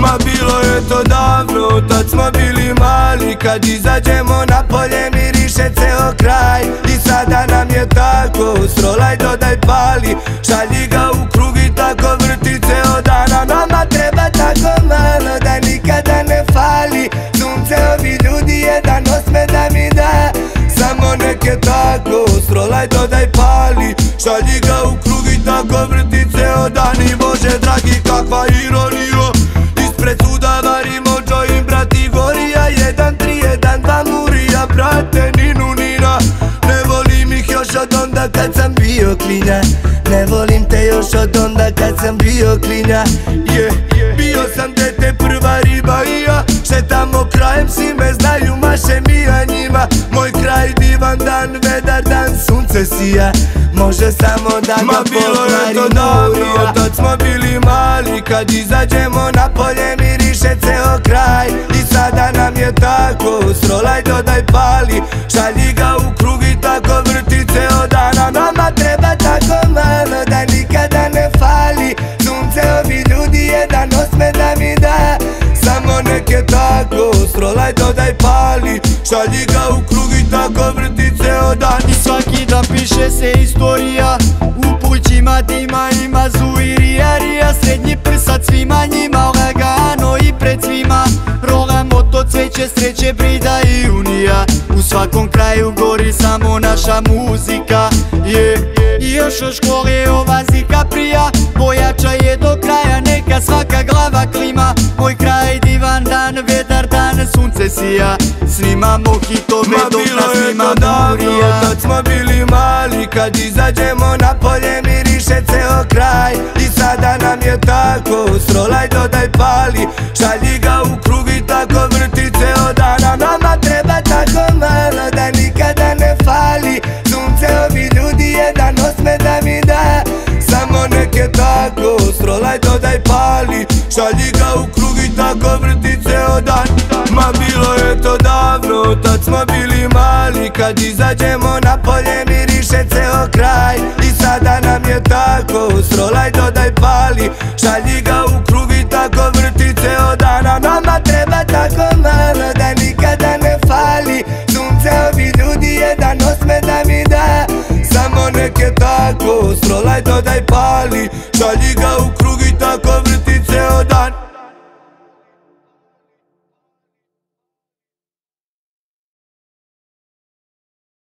Ma bilo je to davno, tad smo bili mali. Kad izađemo na polje miriše ceo kraj. I sada nam je tako, srolaj dodaj pali. Šalji ga u krug i tako vrti ceo dan. A nama treba tako malo da nikada ne fali. Sunce ovi ljudi jedan osme da mi da. Samo neke tako, srolaj dodaj pali. Šalji ga u krug i tako vrti ceo dan. I Bože dragi kakva ironija, ispred suda varimo joint brati gorija. 1, 3, 1, 2 murija brate Ninu Nina. Ne volim ih još od onda kad sam bio klinja. Ne volim te još od onda kad sam bio klinja. Bio sam dete prva riba i ja. Šetamo krajem sime, znaju maše mi a njima. Moj kraj divan dan, vedar dan, sunce sija. Može samo da ga Ma bilo je to davno, tad smo bili mali. Kad izađemo na polje miriše ceo kraj. I sada nam je tako, srolaj dodaj pali. Šalji ga u krug i tako vrti ceo dan. A nama treba tako malo da nikada ne fali. Sunce ovi ljudi jedan osme da mi da. Samo neke tako, srolaj dodaj pali. Šalji ga u krug i tako vrti ceo dan. I svaki dan piše se istorija. U plućima dima ima zuirija rija. Srednji prsat svima njima, lagano i pred svima. Rolamo to cveće sreće, brida i unija. U svakom kraju gori samo naša muzika. I još od škole ova zika prija. Pojača je do kraja, neka svaka glava klima. Moj kraj divan dan, vedar dan, sunce sija. Snimamo hitove dok nas snima murija. Tad smo bili mali, kad izađemo na polje miriše ceo kraj. I sada nam je tako, srolaj dodaj pali. Šalji ga u krug i tako vrti ceo dan. A nama treba tako malo da nikada ne fali. Sunce ovi ljudi jedan osme da mi da. Samo neke tako, srolaj dodaj pali. Šalji ga u krug i tako vrti ceo dan. Ma bilo je to davno, tad smo bili mali. Kad izađemo na polje miriše ceo kraj. I sada nam je tako, srolaj dodaj pali. Šalji ga u krug i tako vrti ceo dan. A nama treba tako malo da nikada ne fali. Sunce ovi ljudi jedan osme da mi da. Samo neke tako, srolaj dodaj pali. Šalji ga u krug i tako vrti